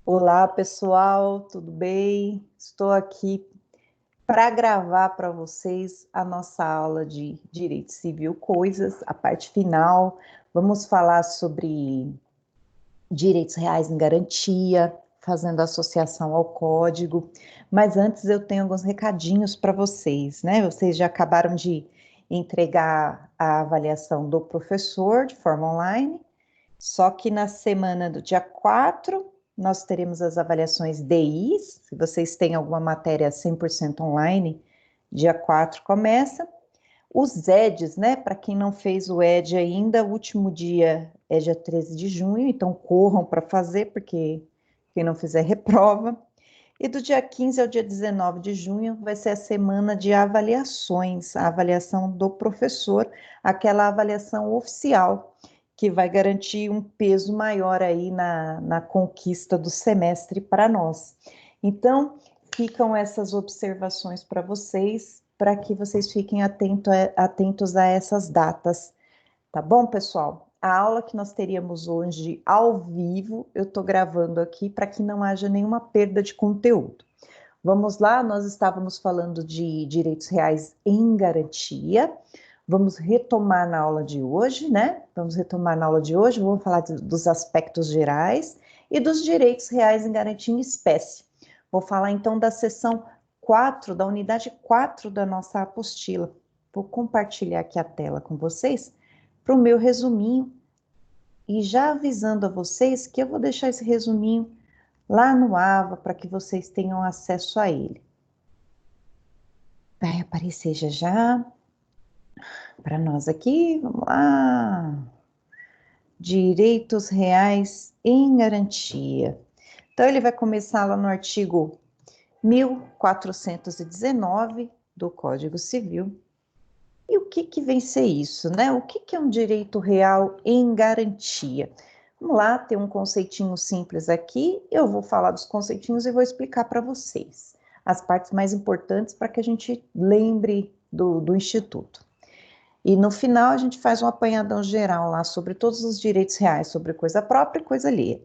Olá, pessoal, tudo bem? Estou aqui para gravar para vocês a nossa aula de Direito Civil Coisas, a parte final. Vamos falar sobre direitos reais em garantia, fazendo associação ao código. Mas antes eu tenho alguns recadinhos para vocês, né? Vocês já acabaram de entregar a avaliação do professor de forma online. Só que na semana do dia 4, nós teremos as avaliações DIs. Se vocês têm alguma matéria 100% online, dia 4 começa. Os EDs, né? Para quem não fez o ED ainda, o último dia é dia 13 de junho, então corram para fazer, porque quem não fizer reprova. E do dia 15 ao dia 19 de junho vai ser a semana de avaliações, a avaliação do professor, aquela avaliação oficial, que vai garantir um peso maior aí na conquista do semestre para nós. Então, ficam essas observações para que vocês fiquem atentos a essas datas. Tá bom, pessoal? A aula que nós teríamos hoje ao vivo, eu estou gravando aqui para que não haja nenhuma perda de conteúdo. Vamos lá, nós estávamos falando de direitos reais em garantia. Vamos retomar na aula de hoje, né? Vamos retomar na aula de hoje, vamos falar dos aspectos gerais e dos direitos reais em garantia em espécie. Vou falar então da seção 4, da unidade 4 da nossa apostila. Vou compartilhar aqui a tela com vocês para o meu resuminho e já avisando a vocês que eu vou deixar esse resuminho lá no AVA para que vocês tenham acesso a ele. Vai aparecer já já para nós aqui, vamos lá. Direitos reais em garantia. Então, ele vai começar lá no artigo 1419 do Código Civil. E o que vem ser isso, né? O que é um direito real em garantia? Vamos lá, tem um conceitinho simples aqui, eu vou falar dos conceitinhos e vou explicar para vocês as partes mais importantes para que a gente lembre do Instituto. E no final a gente faz um apanhadão geral lá sobre todos os direitos reais, sobre coisa própria e coisa alheia.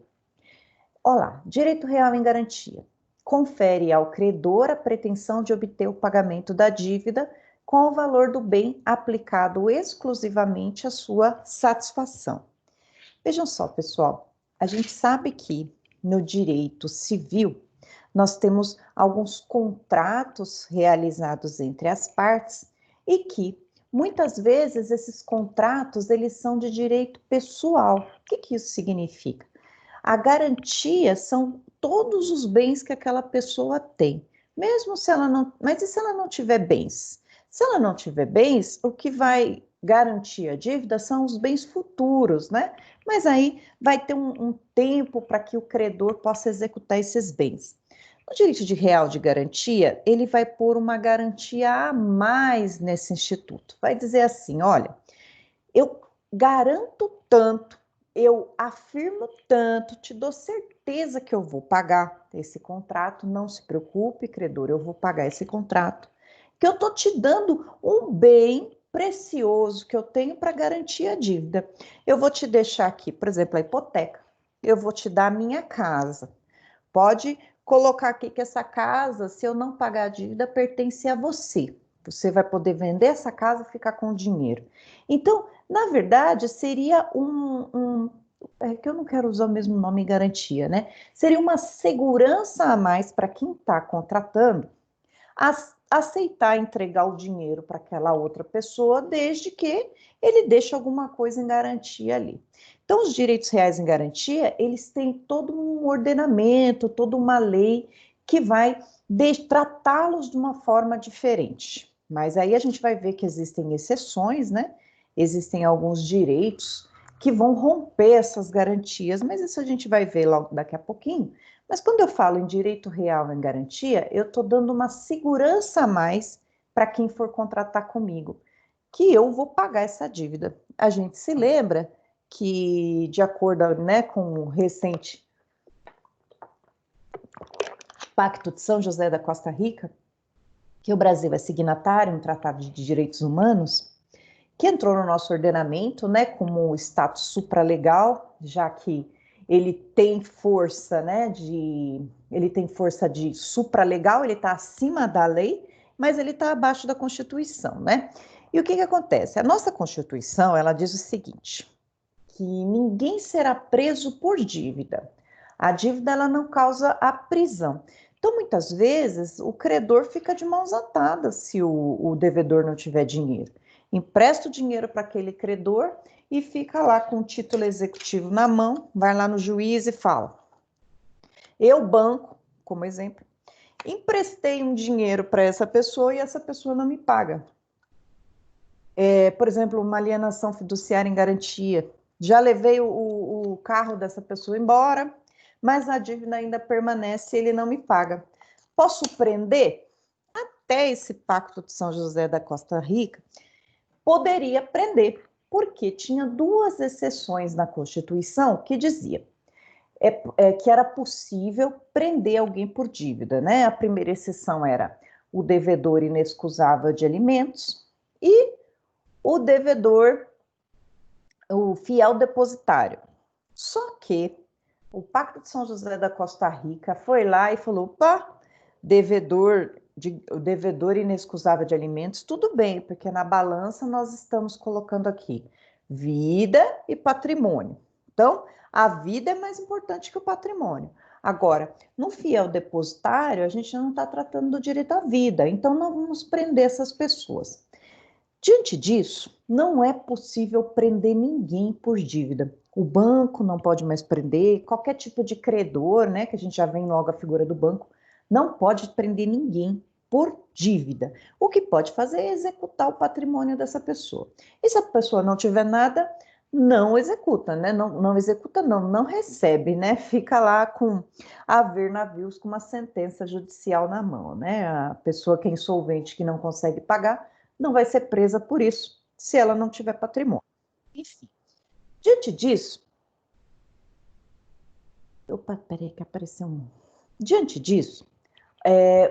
Olá, direito real em garantia. Confere ao credor a pretensão de obter o pagamento da dívida com o valor do bem aplicado exclusivamente à sua satisfação. Vejam só, pessoal, a gente sabe que no direito civil nós temos alguns contratos realizados entre as partes e que muitas vezes esses contratos eles são de direito pessoal. O que isso significa? A garantia são todos os bens que aquela pessoa tem, mesmo se ela não. Mas e se ela não tiver bens? Se ela não tiver bens, o que vai garantir a dívida são os bens futuros, né? Mas aí vai ter um tempo para que o credor possa executar esses bens. O direito de real de garantia, ele vai pôr uma garantia a mais nesse instituto. Vai dizer assim, olha, eu garanto tanto, eu afirmo tanto, te dou certeza que eu vou pagar esse contrato, não se preocupe, credor, eu vou pagar esse contrato, que eu estou te dando um bem precioso que eu tenho para garantir a dívida. Eu vou te deixar aqui, por exemplo, a hipoteca, eu vou te dar a minha casa. Pode colocar aqui que essa casa, se eu não pagar a dívida, pertence a você. Você vai poder vender essa casa e ficar com o dinheiro. Então, na verdade, seria é que eu não quero usar o mesmo nome garantia, né? Seria uma segurança a mais para quem está contratando aceitar entregar o dinheiro para aquela outra pessoa, desde que ele deixe alguma coisa em garantia ali. Então, os direitos reais em garantia, eles têm todo um ordenamento, toda uma lei que vai tratá-los de uma forma diferente. Mas aí a gente vai ver que existem exceções, né? Existem alguns direitos que vão romper essas garantias, mas isso a gente vai ver logo daqui a pouquinho. Mas quando eu falo em direito real em garantia, eu estou dando uma segurança a mais para quem for contratar comigo, que eu vou pagar essa dívida. A gente se lembra que, de acordo, né, com o recente Pacto de São José da Costa Rica, que o Brasil é signatário, um tratado de direitos humanos, que entrou no nosso ordenamento, né, como um status supralegal, já que ele tem força, né, ele tem força de supralegal, ele está acima da lei, mas ele está abaixo da Constituição, né? E o que acontece? A nossa Constituição, ela diz o seguinte, que ninguém será preso por dívida. A dívida, ela não causa a prisão. Então, muitas vezes, o credor fica de mãos atadas se o devedor não tiver dinheiro. Empresta o dinheiro para aquele credor e fica lá com o título executivo na mão, vai lá no juiz e fala: eu, banco, como exemplo, emprestei um dinheiro para essa pessoa e essa pessoa não me paga. Por exemplo, uma alienação fiduciária em garantia. Já levei o carro dessa pessoa embora, mas a dívida ainda permanece e ele não me paga. Posso prender? Até esse pacto de São José da Costa Rica, poderia prender, porque tinha duas exceções na Constituição que dizia que era possível prender alguém por dívida, né? A primeira exceção era o devedor inexcusável de alimentos e o devedor, o fiel depositário. Só que o Pacto de São José da Costa Rica foi lá e falou: opa, o devedor inexcusável de alimentos, tudo bem, porque na balança nós estamos colocando aqui vida e patrimônio. Então, a vida é mais importante que o patrimônio. Agora, no fiel depositário, a gente não está tratando do direito à vida, então não vamos prender essas pessoas. Diante disso, não é possível prender ninguém por dívida. O banco não pode mais prender, qualquer tipo de credor, né, que a gente já vem logo a figura do banco, não pode prender ninguém por dívida. O que pode fazer é executar o patrimônio dessa pessoa. E se a pessoa não tiver nada, não executa, né? Não executa, não recebe, né? Fica lá com a ver navios com uma sentença judicial na mão, né? A pessoa que é insolvente, que não consegue pagar, não vai ser presa por isso, se ela não tiver patrimônio. Enfim, diante disso... Opa, peraí que apareceu um... Diante disso,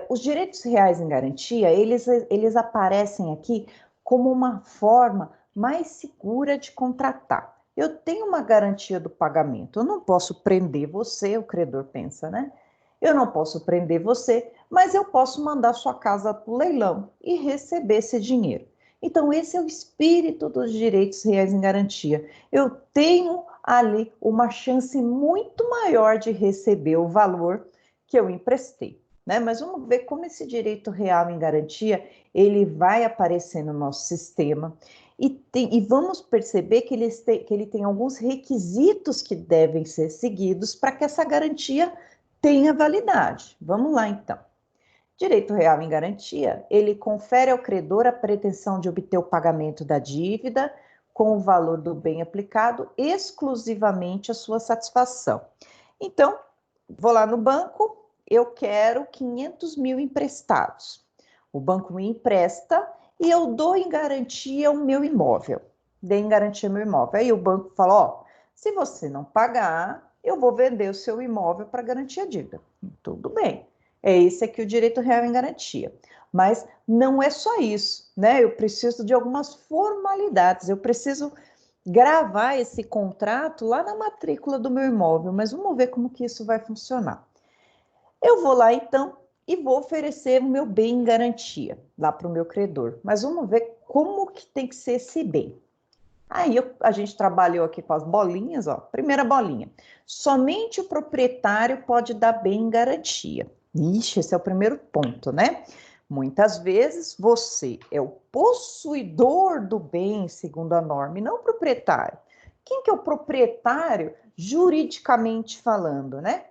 os direitos reais em garantia, eles aparecem aqui como uma forma mais segura de contratar. Eu tenho uma garantia do pagamento, eu não posso prender você, o credor pensa, né? Eu não posso prender você, mas eu posso mandar sua casa para o leilão e receber esse dinheiro. Então, esse é o espírito dos direitos reais em garantia. Eu tenho ali uma chance muito maior de receber o valor que eu emprestei, né? Mas vamos ver como esse direito real em garantia ele vai aparecer no nosso sistema e vamos perceber que ele tem alguns requisitos que devem ser seguidos para que essa garantia tenha validade. Vamos lá, então. Direito real em garantia, ele confere ao credor a pretensão de obter o pagamento da dívida com o valor do bem aplicado exclusivamente à sua satisfação. Então, vou lá no banco, eu quero 500 mil emprestados. O banco me empresta e eu dou em garantia o meu imóvel. Dei em garantia o meu imóvel. Aí o banco fala, ó, se você não pagar, eu vou vender o seu imóvel para garantir a dívida. Tudo bem. É esse aqui o direito real em garantia. Mas não é só isso, né? Eu preciso de algumas formalidades, eu preciso gravar esse contrato lá na matrícula do meu imóvel, mas vamos ver como que isso vai funcionar. Eu vou lá então e vou oferecer o meu bem em garantia lá para o meu credor, mas vamos ver como que tem que ser esse bem. Aí a gente trabalhou aqui com as bolinhas, ó. Primeira bolinha. Somente o proprietário pode dar bem em garantia. Ixi, esse é o primeiro ponto, né? Muitas vezes você é o possuidor do bem, segundo a norma, e não o proprietário. Quem que é o proprietário, juridicamente falando, né?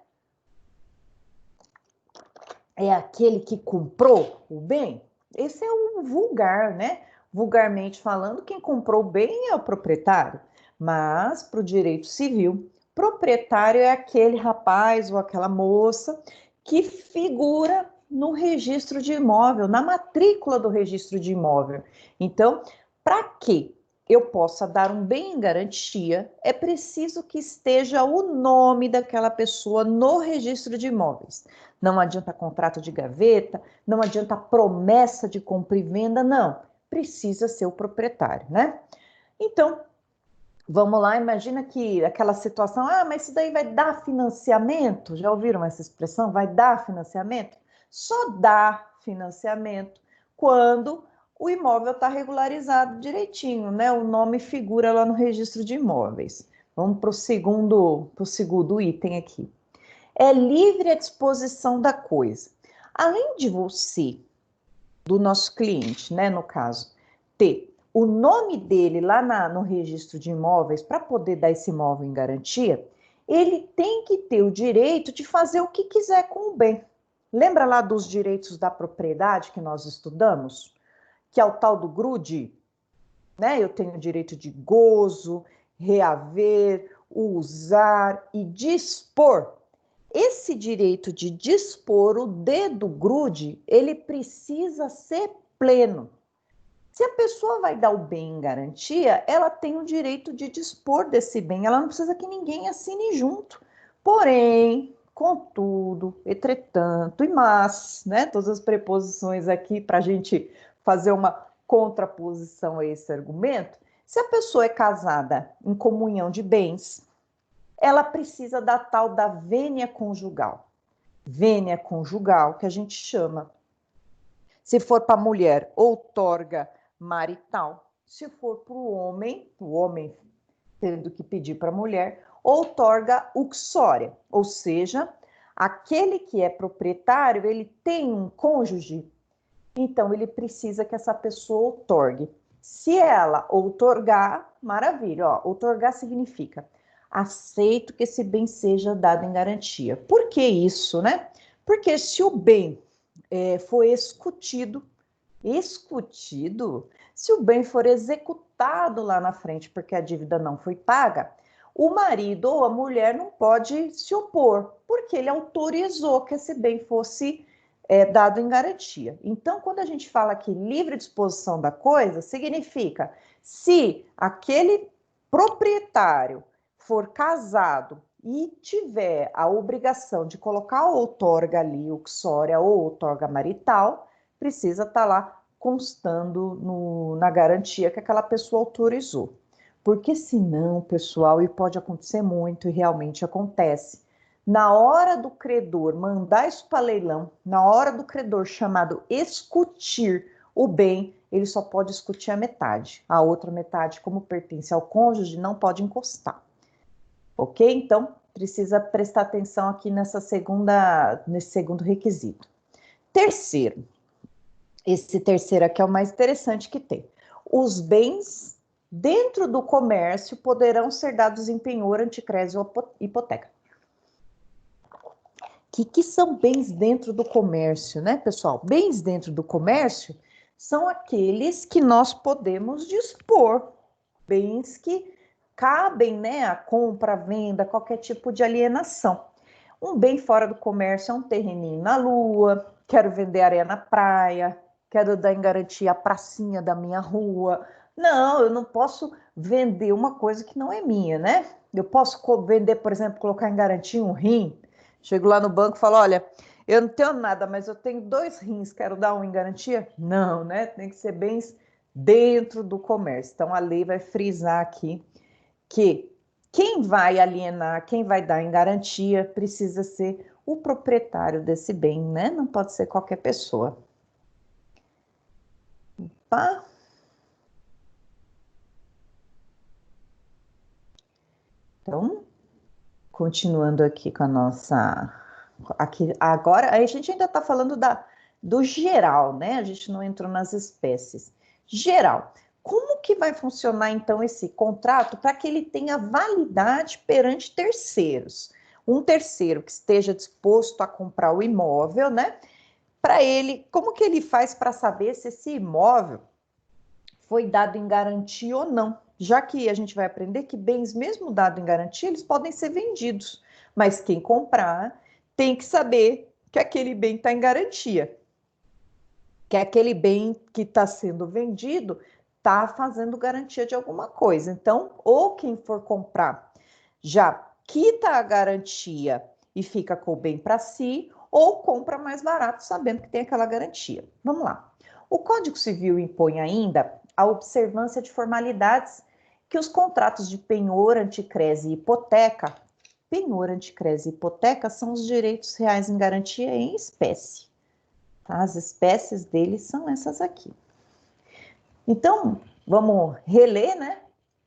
É aquele que comprou o bem? Esse é o vulgar, né? Vulgarmente falando, quem comprou o bem é o proprietário. Mas, para o direito civil, proprietário é aquele rapaz ou aquela moça que figura no registro de imóvel, na matrícula do registro de imóvel. Então, para que eu possa dar um bem em garantia, é preciso que esteja o nome daquela pessoa no registro de imóveis. Não adianta contrato de gaveta, não adianta promessa de compra e venda, não. Precisa ser o proprietário, né? Então, Vamos lá, imagina que aquela situação, ah, mas isso daí vai dar financiamento? Já ouviram essa expressão? Vai dar financiamento? Só dá financiamento quando o imóvel está regularizado direitinho, né? O nome figura lá no registro de imóveis. Vamos para o segundo item aqui. É livre a disposição da coisa. Além de você, do nosso cliente, né, no caso, ter o nome dele lá no registro de imóveis para poder dar esse imóvel em garantia, ele tem que ter o direito de fazer o que quiser com o bem. Lembra lá dos direitos da propriedade que nós estudamos? Que é o tal do grude, né? Eu tenho o direito de gozo, reaver, usar e dispor. Esse direito de dispor, o dedo grude, ele precisa ser pleno. Se a pessoa vai dar o bem em garantia, ela tem o direito de dispor desse bem, ela não precisa que ninguém assine junto. Porém, contudo, entretanto e mas, né? Todas as preposições aqui para a gente fazer uma contraposição a esse argumento. Se a pessoa é casada em comunhão de bens, ela precisa da tal da vênia conjugal. Vênia conjugal, que a gente chama. Se for para a mulher, outorga marital. Se for para o homem tendo que pedir para a mulher, outorga uxória. Ou seja, aquele que é proprietário, ele tem um cônjuge, então ele precisa que essa pessoa outorgue. Se ela outorgar, maravilha. Ó, outorgar significa aceito que esse bem seja dado em garantia. Por que isso, né? Porque se o bem foi escutido, se o bem for executado lá na frente porque a dívida não foi paga, o marido ou a mulher não pode se opor, porque ele autorizou que esse bem fosse dado em garantia. Então, quando a gente fala aqui livre disposição da coisa, significa se aquele proprietário for casado e tiver a obrigação de colocar a outorga ali, uxória ou outorga marital, precisa estar lá constando na garantia que aquela pessoa autorizou. Porque senão, pessoal, e pode acontecer muito, e realmente acontece, na hora do credor mandar isso para leilão, na hora do credor chamado escutir o bem, ele só pode escutir a metade. A outra metade, como pertence ao cônjuge, não pode encostar. Ok? Então, precisa prestar atenção aqui nesse segundo requisito. Terceiro, esse terceiro aqui é o mais interessante que tem. Os bens dentro do comércio poderão ser dados em penhor, anticrédito ou hipoteca. Que são bens dentro do comércio, né, pessoal? Bens dentro do comércio são aqueles que nós podemos dispor, bens que cabem, né, a compra, a venda, qualquer tipo de alienação. Um bem fora do comércio é um terreninho na lua, quero vender areia na praia, quero dar em garantia a pracinha da minha rua. Não, eu não posso vender uma coisa que não é minha, né? Eu posso vender, por exemplo, colocar em garantia um rim. Chego lá no banco e falo, olha, eu não tenho nada, mas eu tenho 2 rins, quero dar um em garantia? Não, né? Tem que ser bens dentro do comércio. Então, a lei vai frisar aqui que quem vai alienar, quem vai dar em garantia, precisa ser o proprietário desse bem, né? Não pode ser qualquer pessoa. Tá? Então, continuando aqui com a nossa... Aqui, agora, a gente ainda está falando do geral, né? A gente não entrou nas espécies. Geral. Como que vai funcionar, então, esse contrato para que ele tenha validade perante terceiros? Um terceiro que esteja disposto a comprar o imóvel, né? Para ele, como que ele faz para saber se esse imóvel foi dado em garantia ou não? Já que a gente vai aprender que bens, mesmo dado em garantia, eles podem ser vendidos, mas quem comprar tem que saber que aquele bem está em garantia, que aquele bem que está sendo vendido está fazendo garantia de alguma coisa. Então, ou quem for comprar já quita a garantia e fica com o bem para si, ou compra mais barato sabendo que tem aquela garantia. Vamos lá. O Código Civil impõe ainda a observância de formalidades que os contratos de penhor, anticrese e hipoteca, penhor, anticrese e hipoteca são os direitos reais em garantia em espécie. Tá? As espécies deles são essas aqui. Então, vamos reler, né?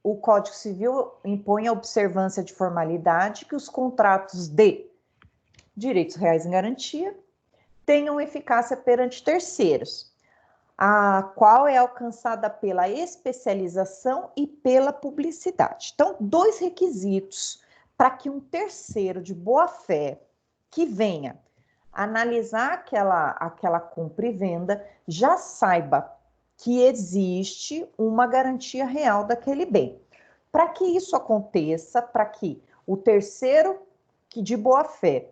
O Código Civil impõe a observância de formalidade que os contratos de direitos reais em garantia tenham eficácia perante terceiros, a qual é alcançada pela especialização e pela publicidade. Então, dois requisitos para que um terceiro de boa-fé que venha analisar aquela compra e venda já saiba que existe uma garantia real daquele bem. Para que isso aconteça, para que o terceiro que de boa-fé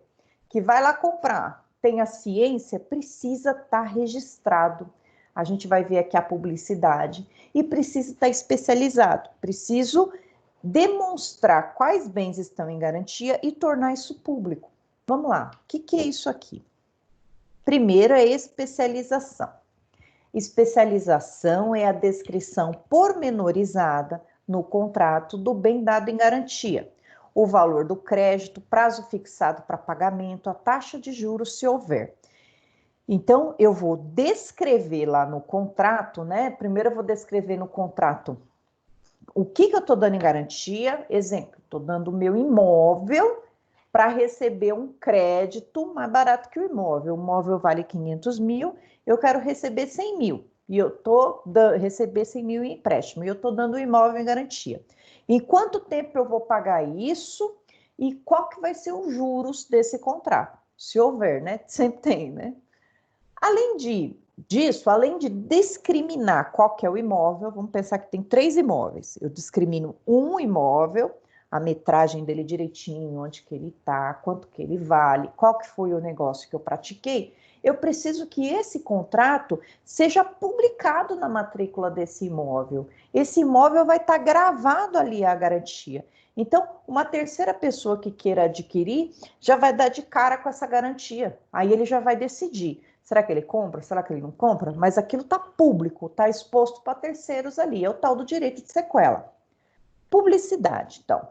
que vai lá comprar tenha ciência, precisa estar registrado. A gente vai ver aqui a publicidade e precisa estar especializado. Preciso demonstrar quais bens estão em garantia e tornar isso público. Vamos lá, o que é isso aqui? Primeiro é especialização. Especialização é a descrição pormenorizada no contrato do bem dado em garantia. O valor do crédito, prazo fixado para pagamento, a taxa de juros, se houver. Então, eu vou descrever lá no contrato, né? Primeiro eu vou descrever no contrato o que eu estou dando em garantia. Exemplo, estou dando o meu imóvel para receber um crédito mais barato que o imóvel. O imóvel vale 500 mil, eu quero receber 100 mil. E eu estou receber 100 mil em empréstimo. E eu estou dando o imóvel em garantia. Em quanto tempo eu vou pagar isso? E qual que vai ser os juros desse contrato? Se houver, né? Sempre tem, né? Além disso, além de discriminar qual que é o imóvel, vamos pensar que tem 3 imóveis. Eu discrimino um imóvel, a metragem dele direitinho, onde que ele está, quanto que ele vale, qual que foi o negócio que eu pratiquei. Eu preciso que esse contrato seja publicado na matrícula desse imóvel. Esse imóvel vai estar gravado ali a garantia. Então, uma terceira pessoa que queira adquirir já vai dar de cara com essa garantia. Aí ele já vai decidir. Será que ele compra? Será que ele não compra? Mas aquilo está público, está exposto para terceiros ali. É o tal do direito de sequela. Publicidade, então,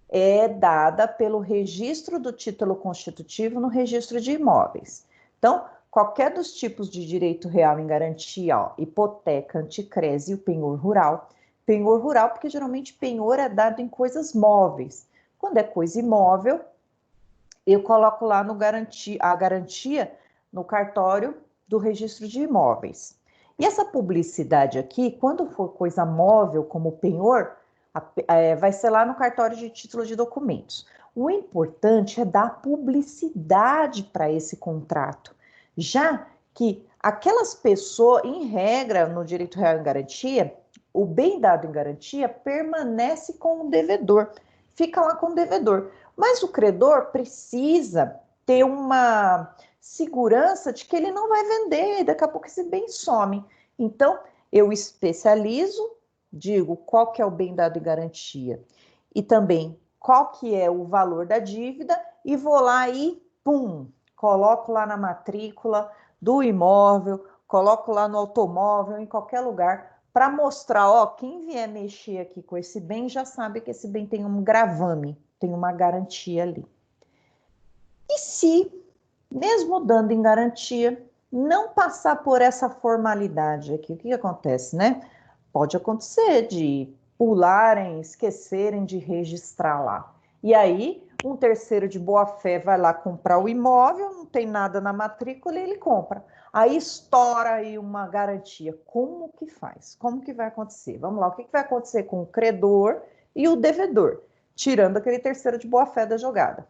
é dada pelo registro do título constitutivo no registro de imóveis. Então, qualquer dos tipos de direito real em garantia, ó, hipoteca, anticrese e o penhor rural. Penhor rural, porque geralmente penhor é dado em coisas móveis. Quando é coisa imóvel, eu coloco lá no a garantia no cartório do registro de imóveis. E essa publicidade aqui, quando for coisa móvel como penhor, vai ser lá no cartório de título de documentos. O importante é dar publicidade para esse contrato, já que aquelas pessoas, em regra, no direito real em garantia, o bem dado em garantia permanece com o devedor, fica lá com o devedor. Mas o credor precisa ter uma segurança de que ele não vai vender, daqui a pouco esse bem some. Então, eu especializo, digo qual que é o bem dado em garantia e também qual que é o valor da dívida e vou lá e, pum, coloco lá na matrícula do imóvel, coloco lá no automóvel, em qualquer lugar, para mostrar, ó, quem vier mexer aqui com esse bem já sabe que esse bem tem um gravame, tem uma garantia ali. E se, mesmo dando em garantia, não passar por essa formalidade aqui, o que acontece, né? Pode acontecer de pularem, esquecerem de registrar lá. E aí, um terceiro de boa-fé vai lá comprar o imóvel, não tem nada na matrícula e ele compra. Aí estoura aí uma garantia. Como que faz? Como que vai acontecer? Vamos lá, o que vai acontecer com o credor e o devedor? Tirando aquele terceiro de boa-fé da jogada.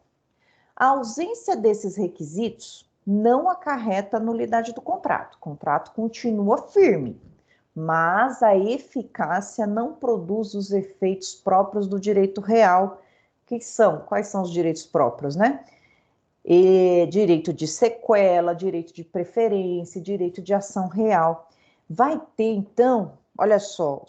A ausência desses requisitos não acarreta a nulidade do contrato. O contrato continua firme, mas a eficácia não produz os efeitos próprios do direito real, que são, quais são os direitos próprios, né? Direito de sequela, direito de preferência, direito de ação real. Vai ter, então, olha só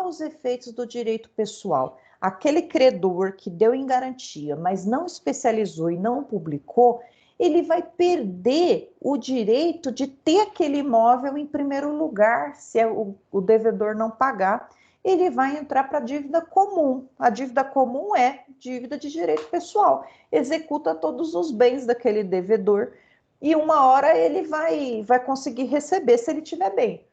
os efeitos do direito pessoal. Aquele credor que deu em garantia, mas não especializou e não publicou, ele vai perder o direito de ter aquele imóvel em primeiro lugar, se o devedor não pagar. ele vai entrar para a dívida comum. A dívida comum é dívida de direito pessoal. Executa todos os bens daquele devedor e uma hora ele vai conseguir receber se ele tiver bem.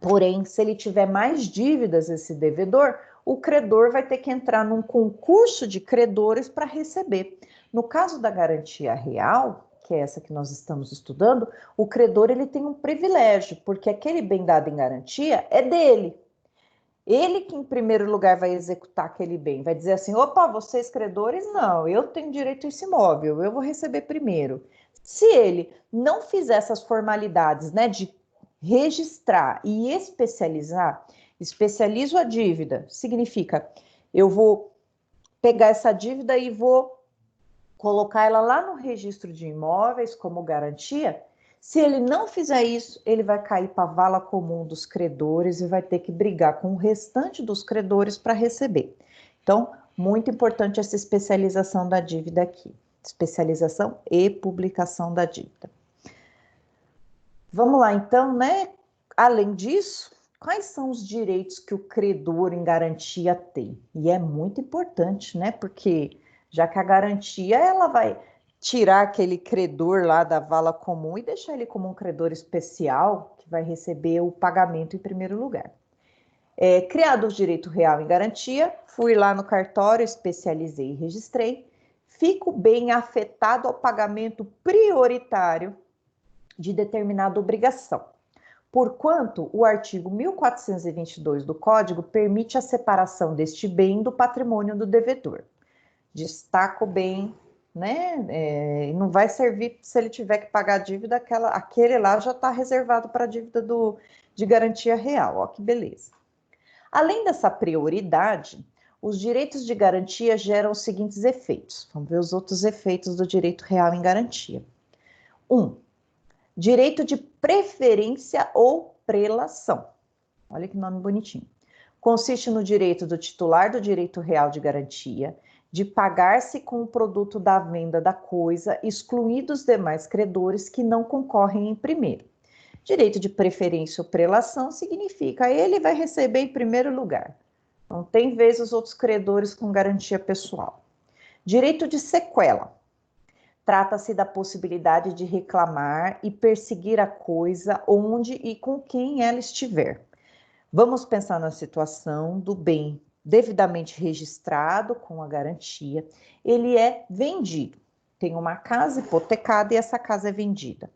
Porém, se ele tiver mais dívidas, esse devedor, o credor vai ter que entrar num concurso de credores para receber. No caso da garantia real, que é essa que nós estamos estudando, o credor ele tem um privilégio, porque aquele bem dado em garantia é dele. Ele que, em primeiro lugar, vai executar aquele bem, vai dizer assim, opa, vocês credores, não, eu tenho direito a esse imóvel, eu vou receber primeiro. Se ele não fizer essas formalidades, né, de registrar e especializar, especializo a dívida, significa, eu vou pegar essa dívida e vou colocar ela lá no registro de imóveis como garantia. Se ele não fizer isso, ele vai cair para a vala comum dos credores e vai ter que brigar com o restante dos credores para receber. Então, muito importante essa especialização da dívida aqui. Especialização e publicação da dívida. Vamos lá, então, né? Além disso, quais são os direitos que o credor em garantia tem? E é muito importante, né? Porque já que a garantia, ela vai tirar aquele credor lá da vala comum e deixar ele como um credor especial, que vai receber o pagamento em primeiro lugar. Criado o direito real em garantia, fui lá no cartório, especializei e registrei, fico bem afetado ao pagamento prioritário de determinada obrigação, porquanto o artigo 1422 do Código permite a separação deste bem do patrimônio do devedor. Destaco bem, né? Não vai servir se ele tiver que pagar a dívida, aquele lá já está reservado para a dívida de garantia real, ó que beleza. Além dessa prioridade, os direitos de garantia geram os seguintes efeitos. Vamos ver os outros efeitos do direito real em garantia. 1. Direito de preferência ou prelação. Olha que nome bonitinho. Consiste no direito do titular do direito real de garantia de pagar-se com o produto da venda da coisa, excluídos os demais credores que não concorrem em primeiro. Direito de preferência ou prelação significa ele vai receber em primeiro lugar. Não tem vez os outros credores com garantia pessoal. Direito de sequela. Trata-se da possibilidade de reclamar e perseguir a coisa onde e com quem ela estiver. Vamos pensar na situação do bem devidamente registrado com a garantia. Ele é vendido. Tem uma casa hipotecada e essa casa é vendida.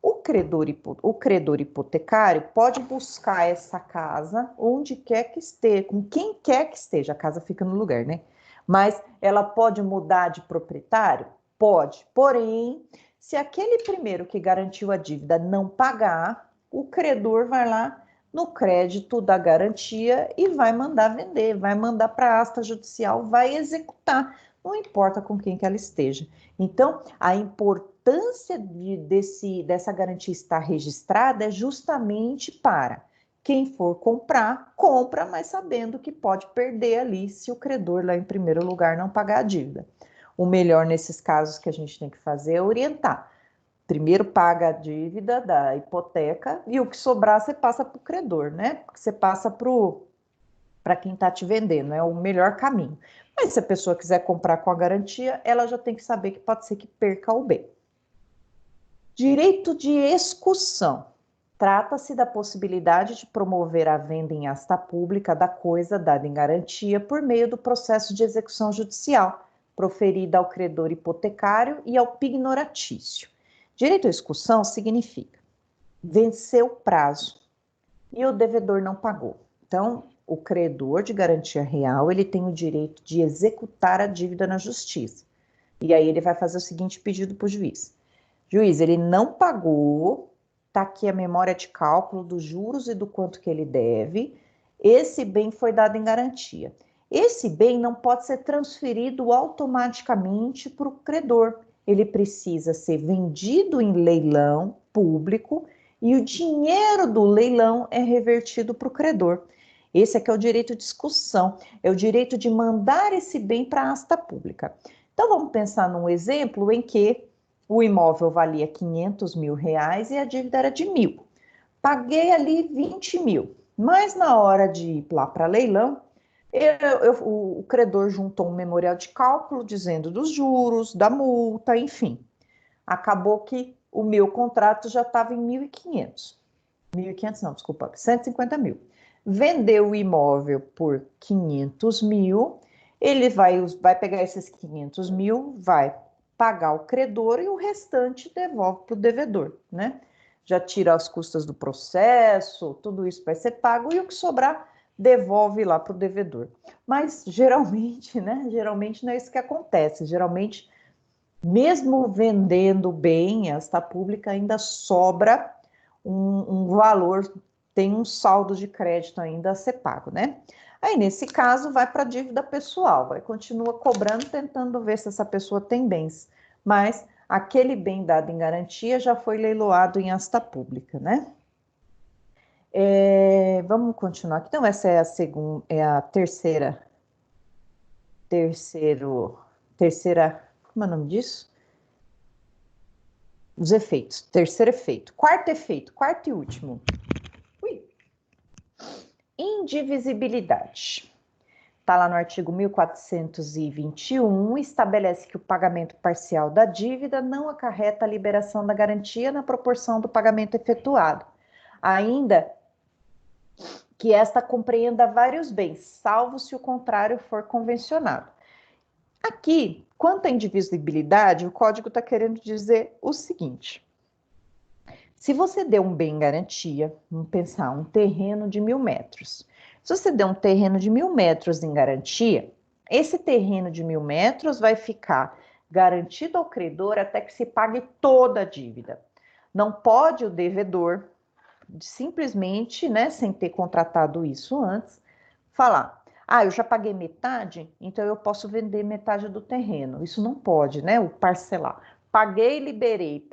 O credor hipotecário pode buscar essa casa onde quer que esteja, com quem quer que esteja. A casa fica no lugar, né? Mas ela pode mudar de proprietário? Pode. Porém, se aquele primeiro que garantiu a dívida não pagar, o credor vai lá no crédito da garantia e vai mandar vender, vai mandar para a asta judicial, vai executar, não importa com quem que ela esteja. Então, a importância dessa garantia estar registrada é justamente para quem for comprar, compra, mas sabendo que pode perder ali se o credor lá em primeiro lugar não pagar a dívida. O melhor nesses casos que a gente tem que fazer é orientar. Primeiro paga a dívida da hipoteca e o que sobrar você passa para o credor, né? Porque você passa para quem está te vendendo, é o melhor caminho. Mas se a pessoa quiser comprar com a garantia, ela já tem que saber que pode ser que perca o bem. Direito de excussão. Trata-se da possibilidade de promover a venda em asta pública da coisa dada em garantia por meio do processo de execução judicial, proferida ao credor hipotecário e ao pignoratício. Direito à excussão significa venceu o prazo e o devedor não pagou. Então, o credor de garantia real, ele tem o direito de executar a dívida na justiça. E aí ele vai fazer o seguinte pedido para o juiz. Juiz, ele não pagou, está aqui a memória de cálculo dos juros e do quanto que ele deve, esse bem foi dado em garantia. Esse bem não pode ser transferido automaticamente para o credor. Ele precisa ser vendido em leilão público e o dinheiro do leilão é revertido para o credor. Esse aqui é o direito de discussão, é o direito de mandar esse bem para a asta pública. Então, vamos pensar num exemplo em que o imóvel valia R$500 mil e a dívida era de 1.000. Paguei ali 20 mil. Mas na hora de ir lá para leilão, o credor juntou um memorial de cálculo dizendo dos juros, da multa, enfim. Acabou que o meu contrato já estava em 1.500. 1.500 não, desculpa, 150 mil. Vendeu o imóvel por 500 mil, ele vai pegar esses 500 mil, vai pagar o credor e o restante devolve para o devedor, né? Já tira as custas do processo, tudo isso vai ser pago e o que sobrar devolve lá para o devedor. Mas geralmente, né? Geralmente não é isso que acontece. Geralmente, mesmo vendendo bem, esta pública ainda sobra um valor, tem um saldo de crédito ainda a ser pago, né? Aí, nesse caso, vai para a dívida pessoal, vai continua cobrando, tentando ver se essa pessoa tem bens, mas aquele bem dado em garantia já foi leiloado em asta pública, né? Vamos continuar aqui. Então, essa é a segunda, é a terceira, como é o nome disso? Os efeitos. Terceiro efeito. Quarto efeito, quarto e último. Indivisibilidade. Está lá no artigo 1421, estabelece que o pagamento parcial da dívida não acarreta a liberação da garantia na proporção do pagamento efetuado, ainda que esta compreenda vários bens, salvo se o contrário for convencionado. Aqui, quanto à indivisibilidade, o código está querendo dizer o seguinte: se você deu um bem em garantia, vamos pensar, um terreno de 1.000 metros. Se você der um terreno de 1.000 metros em garantia, esse terreno de 1.000 metros vai ficar garantido ao credor até que se pague toda a dívida. Não pode o devedor, simplesmente, né, sem ter contratado isso antes, falar: ah, eu já paguei metade, então eu posso vender metade do terreno. Isso não pode, né? O parcelar. Paguei e liberei.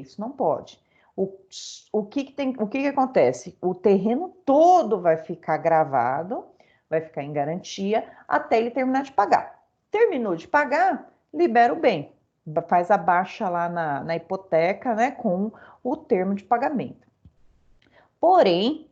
Isso não pode. O que acontece? O terreno todo vai ficar gravado, vai ficar em garantia até ele terminar de pagar. Terminou de pagar, libera o bem. Faz a baixa lá na hipoteca, né, com o termo de pagamento. Porém,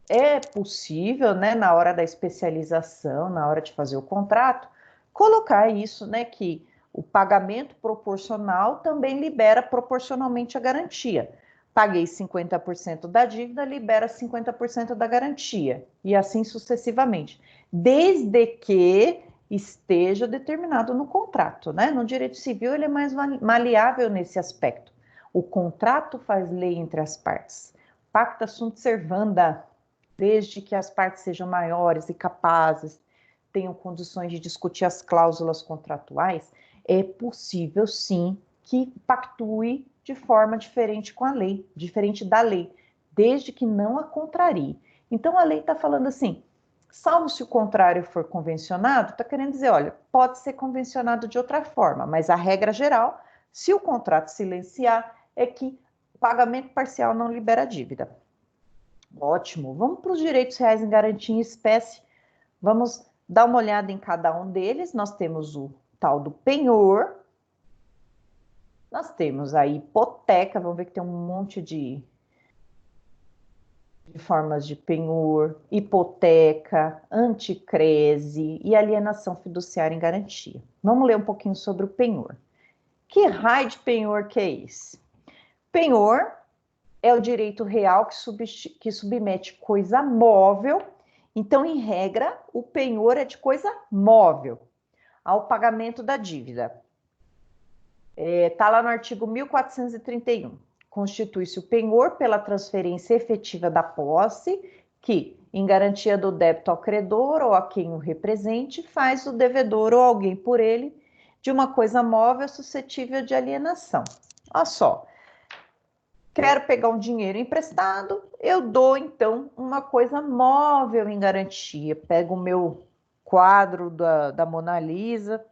é possível, né, na hora da especialização, na hora de fazer o contrato, colocar isso, né, que o pagamento proporcional também libera proporcionalmente a garantia. Paguei 50% da dívida, libera 50% da garantia, e assim sucessivamente, desde que esteja determinado no contrato, né? No direito civil ele é mais maleável nesse aspecto. O contrato faz lei entre as partes. Pacta sunt servanda, desde que as partes sejam maiores e capazes, tenham condições de discutir as cláusulas contratuais, é possível sim que pactue de forma diferente com a lei, diferente da lei, desde que não a contrarie. Então a lei está falando assim, salvo se o contrário for convencionado, está querendo dizer, olha, pode ser convencionado de outra forma, mas a regra geral, se o contrato silenciar, é que o pagamento parcial não libera a dívida. Ótimo, vamos para os direitos reais em garantia em espécie. Vamos dar uma olhada em cada um deles. Nós temos o tal do penhor. Nós temos a hipoteca. Vamos ver que tem um monte de formas de penhor, hipoteca, anticrese e alienação fiduciária em garantia. Vamos ler um pouquinho sobre o penhor. Que raio de penhor que é esse? Penhor é o direito real que submete coisa móvel. Então, em regra, o penhor é de coisa móvel ao pagamento da dívida. Está lá no artigo 1431. Constitui-se o penhor pela transferência efetiva da posse, que, em garantia do débito ao credor ou a quem o represente, faz o devedor ou alguém por ele de uma coisa móvel suscetível de alienação. Olha só. Quero pegar um dinheiro emprestado, eu dou então uma coisa móvel em garantia. Pego o meu quadro da Mona Lisa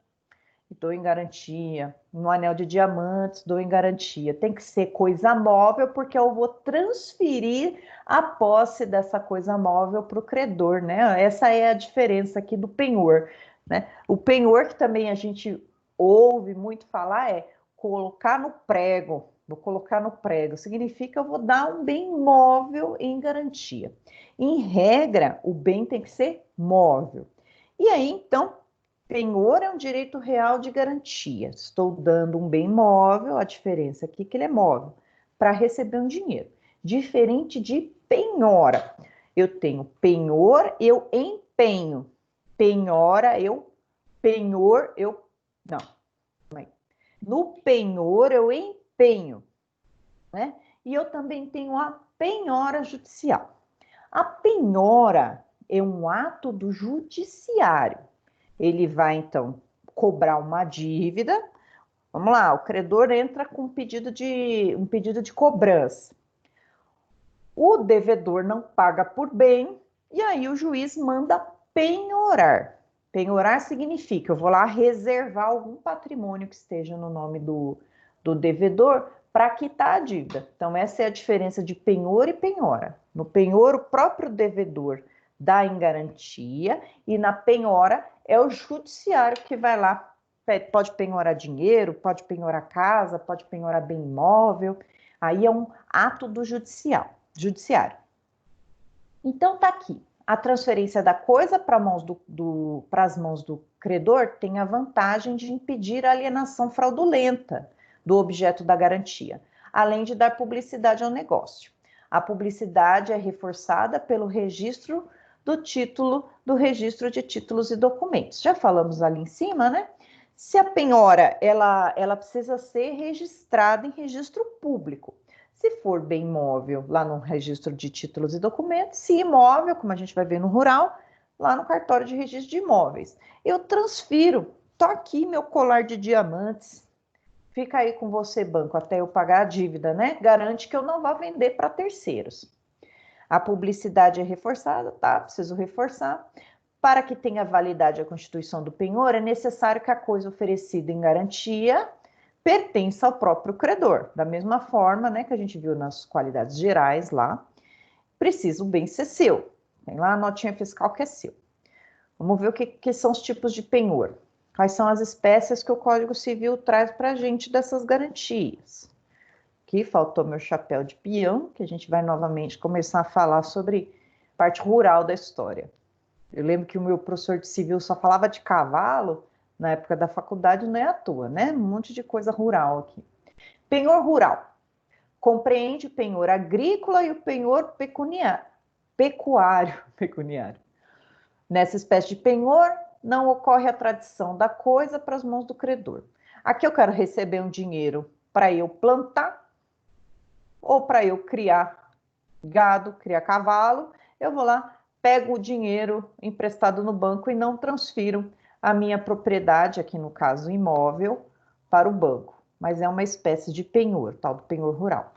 e dou em garantia. Um anel de diamantes, dou em garantia. Tem que ser coisa móvel, porque eu vou transferir a posse dessa coisa móvel para o credor, né? Essa é a diferença aqui do penhor, né? O penhor que também a gente ouve muito falar é colocar no prego. Vou colocar no prego. Significa eu vou dar um bem móvel em garantia. Em regra, o bem tem que ser móvel. E aí, então, penhor é um direito real de garantia. Estou dando um bem móvel, a diferença aqui é que ele é móvel, para receber um dinheiro. Diferente de penhora. Eu tenho penhor, eu empenho. Penhora, penhor, não. No penhor, eu empenho, né? E eu também tenho a penhora judicial. A penhora é um ato do judiciário. Ele vai, então, cobrar uma dívida. Vamos lá, o credor entra com um pedido de cobrança. O devedor não paga por bem, e aí o juiz manda penhorar. Penhorar significa, eu vou lá reservar algum patrimônio que esteja no nome do devedor para quitar a dívida. Então, essa é a diferença de penhor e penhora. No penhor, o próprio devedor dá em garantia, e na penhora é o judiciário que vai lá, pode penhorar dinheiro, pode penhorar casa, pode penhorar bem imóvel. Aí é um ato do judiciário. Então tá aqui. A transferência da coisa para as mãos do credor tem a vantagem de impedir a alienação fraudulenta do objeto da garantia, além de dar publicidade ao negócio. A publicidade é reforçada pelo registro do título do registro de títulos e documentos. Já falamos ali em cima, né? Se a penhora ela precisa ser registrada em registro público. Se for bem imóvel, lá no registro de títulos e documentos, se imóvel, como a gente vai ver no rural, lá no cartório de registro de imóveis. Eu transfiro, tô aqui meu colar de diamantes, fica aí com você, banco, até eu pagar a dívida, né? Garante que eu não vá vender para terceiros. A publicidade é reforçada, tá? Preciso reforçar. Para que tenha validade a constituição do penhor, é necessário que a coisa oferecida em garantia pertence ao próprio credor. Da mesma forma, né, que a gente viu nas qualidades gerais lá, precisa o bem ser seu. Tem lá a notinha fiscal que é seu. Vamos ver o que são os tipos de penhor. Quais são as espécies que o Código Civil traz para a gente dessas garantias. Aqui faltou meu chapéu de peão, que a gente vai novamente começar a falar sobre parte rural da história. Eu lembro que o meu professor de civil só falava de cavalo na época da faculdade, não é à toa, né? Um monte de coisa rural aqui. Penhor rural. Compreende o penhor agrícola e o penhor pecuniário. Nessa espécie de penhor, não ocorre a tradição da coisa para as mãos do credor. Aqui eu quero receber um dinheiro para eu plantar ou para eu criar gado, criar cavalo. Eu vou lá, pego o dinheiro emprestado no banco e não transfiro a minha propriedade, aqui no caso imóvel, para o banco. Mas é uma espécie de penhor, tal do penhor rural.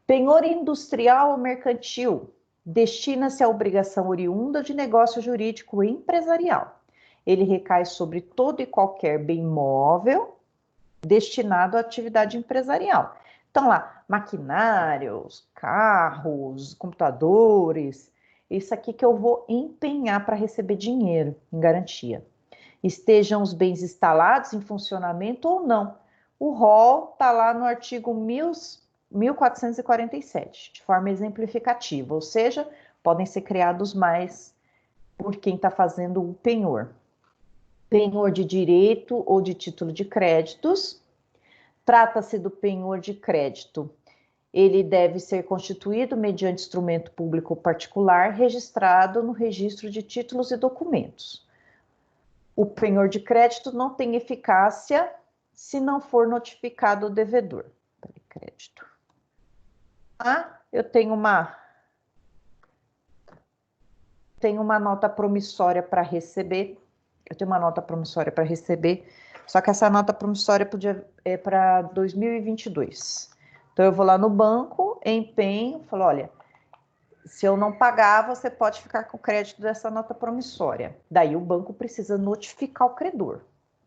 Penhor industrial ou mercantil destina-se à obrigação oriunda de negócio jurídico empresarial. Ele recai sobre todo e qualquer bem móvel destinado à atividade empresarial. Então lá, maquinários, carros, computadores, isso aqui que eu vou empenhar para receber dinheiro em garantia. Estejam os bens instalados em funcionamento ou não. O rol está lá no artigo 1447, de forma exemplificativa, ou seja, podem ser criados mais por quem está fazendo o penhor. Penhor de direito ou de título de créditos. Trata-se do penhor de crédito. Ele deve ser constituído mediante instrumento público ou particular registrado no registro de títulos e documentos. O penhor de crédito não tem eficácia se não for notificado o devedor. Crédito. Eu tenho uma nota promissória para receber. Só que essa nota promissória é para 2022. Então eu vou lá no banco, empenho, falo, olha, se eu não pagar, você pode ficar com o crédito dessa nota promissória. Daí o banco precisa notificar o credor,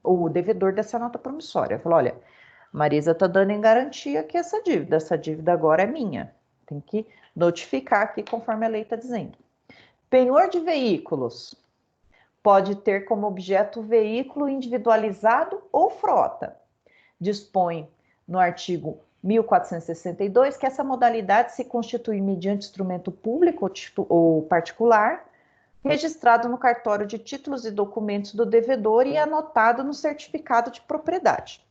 ou o devedor dessa nota promissória. Falo, olha, Marisa está dando em garantia que essa dívida agora é minha. Tem que notificar aqui conforme a lei está dizendo. Penhor de veículos. Pode ter como objeto veículo individualizado ou frota. Dispõe no artigo 1462, que essa modalidade se constitui mediante instrumento público ou particular, registrado no cartório de títulos e documentos do devedor e anotado no certificado de propriedade.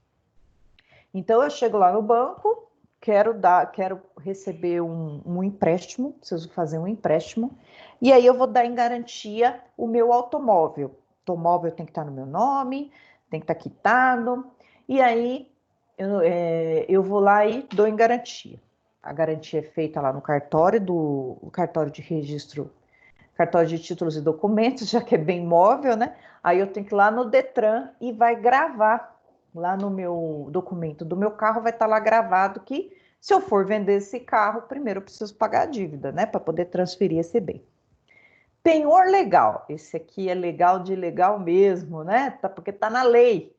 Então, eu chego lá no banco, quero receber um empréstimo, preciso fazer um empréstimo, e aí eu vou dar em garantia o meu automóvel. O automóvel tem que estar no meu nome, tem que estar quitado, e aí eu vou lá e dou em garantia. A garantia é feita lá no cartório de registro, cartório de títulos e documentos, já que é bem móvel, né? Aí eu tenho que ir lá no Detran e vai gravar lá no meu documento do meu carro, vai estar lá gravado que se eu for vender esse carro, primeiro eu preciso pagar a dívida, né? Para poder transferir esse bem. Penhor legal, esse aqui é legal de legal mesmo, né? Porque tá na lei,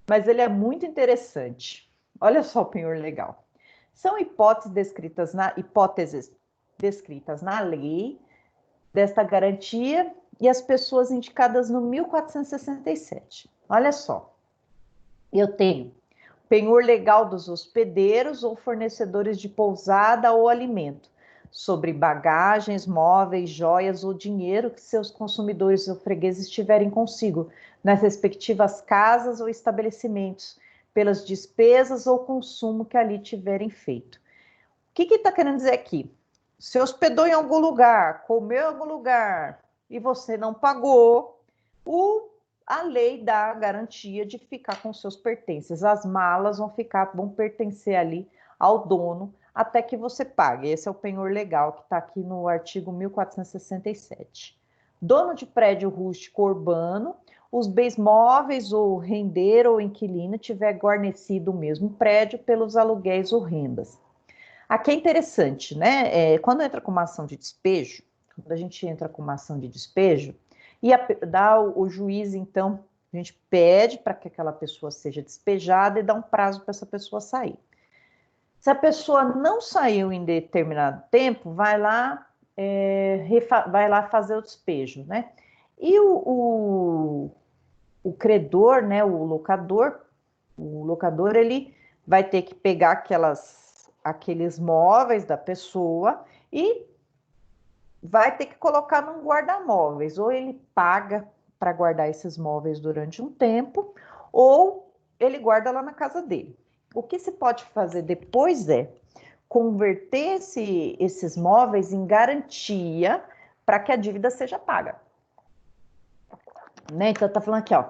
mas ele é muito interessante. Olha só o penhor legal. São hipóteses descritas na lei desta garantia e as pessoas indicadas no 1467. Olha só, eu tenho penhor legal dos hospedeiros ou fornecedores de pousada ou alimento, sobre bagagens, móveis, joias ou dinheiro que seus consumidores ou fregueses tiverem consigo, nas respectivas casas ou estabelecimentos, pelas despesas ou consumo que ali tiverem feito. O que está querendo dizer aqui? Se hospedou em algum lugar, comeu em algum lugar e você não pagou, a lei dá a garantia de ficar com seus pertences. As malas vão pertencer ali ao dono até que você pague. Esse é o penhor legal que está aqui no artigo 1467. Dono de prédio rústico urbano, os bens móveis ou render ou inquilino tiver guarnecido o mesmo prédio pelos aluguéis ou rendas. Aqui é interessante, né? Quando entra com uma ação de despejo, quando a gente entra com uma ação de despejo, e dá o juiz, então, a gente pede para que aquela pessoa seja despejada e dá um prazo para essa pessoa sair. Se a pessoa não saiu em determinado tempo, vai lá fazer o despejo, né? E o credor, né, o locador, ele vai ter que pegar aqueles móveis da pessoa e vai ter que colocar num guarda-móveis, ou ele paga para guardar esses móveis durante um tempo, ou ele guarda lá na casa dele. O que se pode fazer depois é converter esses móveis em garantia para que a dívida seja paga. Né? Então, tá falando aqui, ó,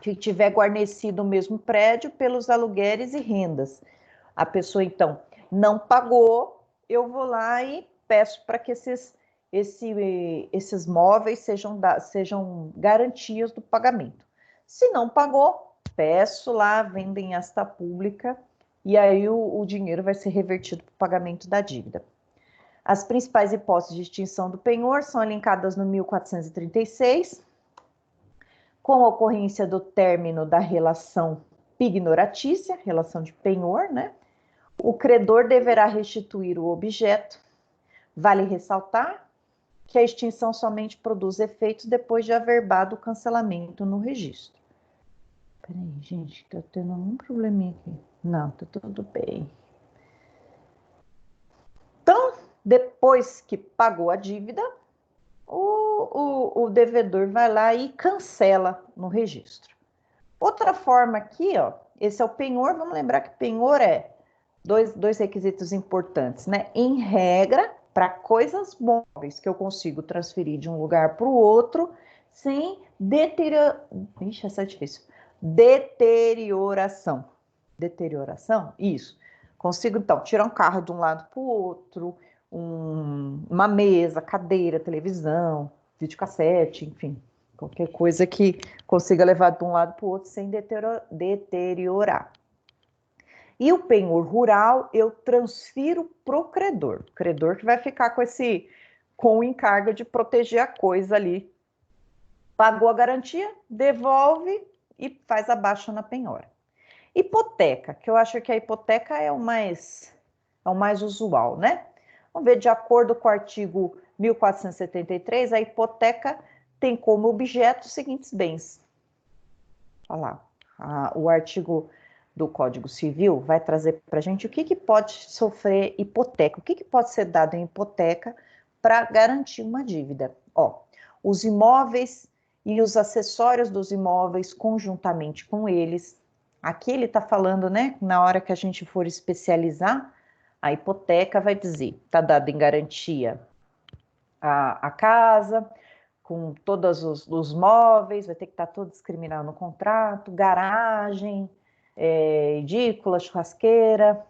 que tiver guarnecido o mesmo prédio pelos aluguéis e rendas. A pessoa, então, não pagou, eu vou lá e peço para que esses móveis sejam garantias do pagamento. Se não pagou, peço lá, venda em asta pública, e aí o dinheiro vai ser revertido para o pagamento da dívida. As principais hipóteses de extinção do penhor são elencadas no 1436, com a ocorrência do término da relação pignoratícia, relação de penhor, né? O credor deverá restituir o objeto. Vale ressaltar que a extinção somente produz efeitos depois de averbado o cancelamento no registro. Peraí, gente, tá tendo algum probleminha aqui. Não, tá tudo bem. Então, depois que pagou a dívida, o devedor vai lá e cancela no registro. Outra forma aqui, ó, esse é o penhor. Vamos lembrar que penhor é dois requisitos importantes, né? Em regra, para coisas móveis que eu consigo transferir de um lugar para o outro sem Ixi, essa é difícil. Deterioração. Deterioração? Isso. Consigo, então, tirar um carro de um lado para o outro, uma mesa, cadeira, televisão, videocassete, enfim, qualquer coisa que consiga levar de um lado para o outro sem deteriorar. E o penhor rural eu transfiro para o credor que vai ficar com o encargo de proteger a coisa ali. Pagou a garantia, devolve e faz a baixa na penhora. Hipoteca, que eu acho que a hipoteca é o mais usual, né? Vamos ver, de acordo com o artigo 1473, a hipoteca tem como objeto os seguintes bens. Olha lá, o artigo do Código Civil vai trazer para a gente o que pode sofrer hipoteca, o que pode ser dado em hipoteca para garantir uma dívida. Ó, os imóveis e os acessórios dos imóveis conjuntamente com eles. Aqui ele está falando, né, na hora que a gente for especializar, a hipoteca vai dizer, está dado em garantia a casa, com todos os móveis, vai ter que estar todo discriminado no contrato, garagem, edícula, churrasqueira.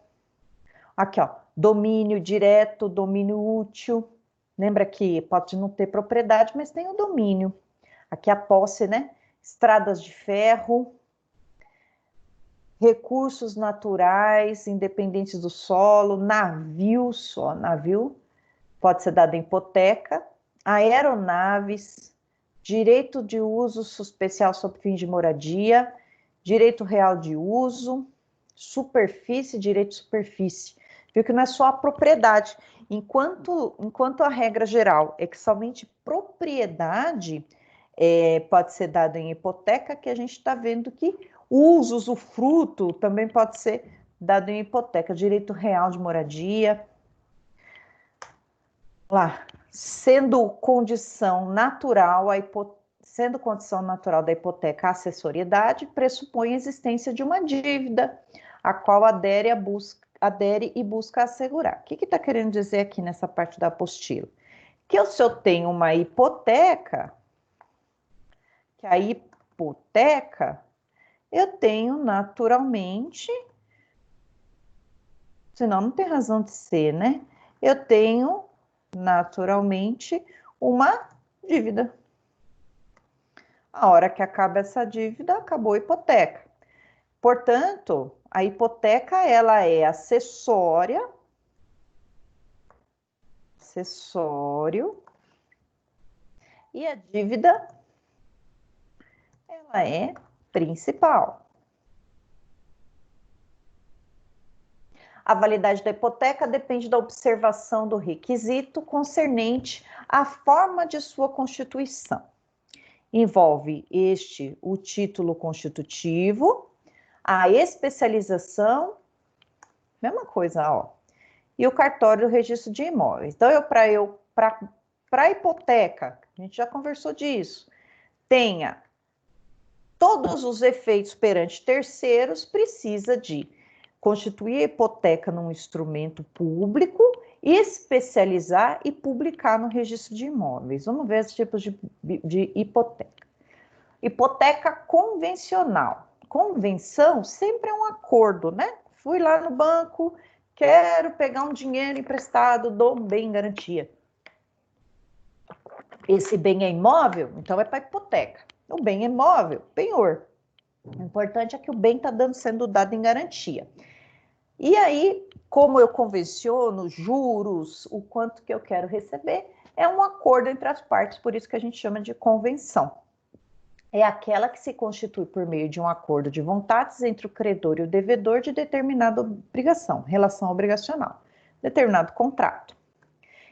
Aqui, ó, domínio direto, domínio útil. Lembra que pode não ter propriedade, mas tem o domínio. Aqui a posse, né? Estradas de ferro, recursos naturais, independentes do solo, navio, só navio, pode ser dado em hipoteca, aeronaves, direito de uso especial sob fim de moradia, direito real de uso, superfície, direito de superfície. Viu que não é só a propriedade. Enquanto a regra geral é que somente propriedade pode ser dada em hipoteca, que a gente está vendo que o uso, usufruto também pode ser dado em hipoteca, direito real de moradia. Lá, sendo condição natural da hipoteca a acessoriedade, pressupõe a existência de uma dívida, a qual adere e busca assegurar. O que está querendo dizer aqui nessa parte da apostila? Que se eu tenho uma hipoteca, que a hipoteca eu tenho naturalmente, senão não tem razão de ser, né? Eu tenho naturalmente uma dívida. A hora que acaba essa dívida, acabou a hipoteca. Portanto, a hipoteca ela é acessório, e a dívida ela é principal. A validade da hipoteca depende da observação do requisito concernente à forma de sua constituição. Envolve o título constitutivo, a especialização, mesma coisa, ó, e o cartório do registro de imóveis. Então, para a hipoteca, a gente já conversou disso, tenha todos os efeitos perante terceiros, precisa de constituir a hipoteca num instrumento público, especializar e publicar no registro de imóveis. Vamos ver os tipos de hipoteca. Hipoteca convencional. Convenção sempre é um acordo, né? Fui lá no banco, quero pegar um dinheiro emprestado, dou um bem em garantia. Esse bem é imóvel, então é para hipoteca. O bem é imóvel, penhor. O importante é que o bem está sendo dado em garantia. E aí, como eu convenciono juros, o quanto que eu quero receber, é um acordo entre as partes, por isso que a gente chama de convenção. É aquela que se constitui por meio de um acordo de vontades entre o credor e o devedor de determinada obrigação, relação obrigacional, determinado contrato.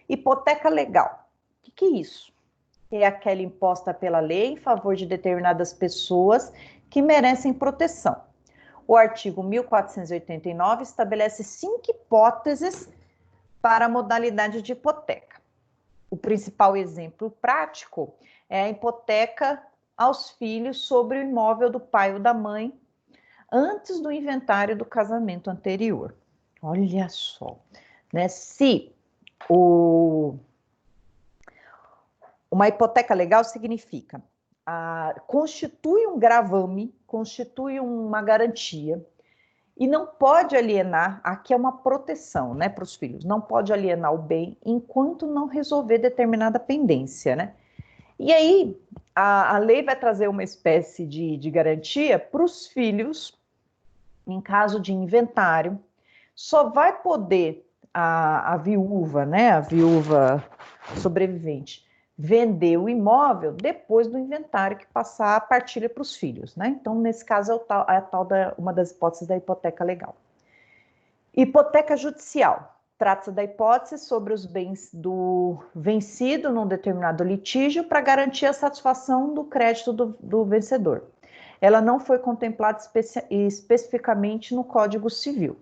Hipoteca legal. O que é isso? É aquela imposta pela lei em favor de determinadas pessoas que merecem proteção. O artigo 1489 estabelece 5 hipóteses para a modalidade de hipoteca. O principal exemplo prático é a hipoteca aos filhos sobre o imóvel do pai ou da mãe antes do inventário do casamento anterior. Olha só, né? Se uma hipoteca legal significa constitui um gravame, constitui uma garantia e não pode alienar, aqui é uma proteção, né, para os filhos, não pode alienar o bem enquanto não resolver determinada pendência, né? E aí a lei vai trazer uma espécie de garantia para os filhos em caso de inventário. Só vai poder a viúva, né, a viúva sobrevivente, vender o imóvel depois do inventário que passar a partilha para os filhos, né? Então, nesse caso, uma das hipóteses da hipoteca legal. Hipoteca judicial. Trata-se da hipótese sobre os bens do vencido num determinado litígio para garantir a satisfação do crédito do vencedor. ela não foi contemplada especificamente no Código Civil.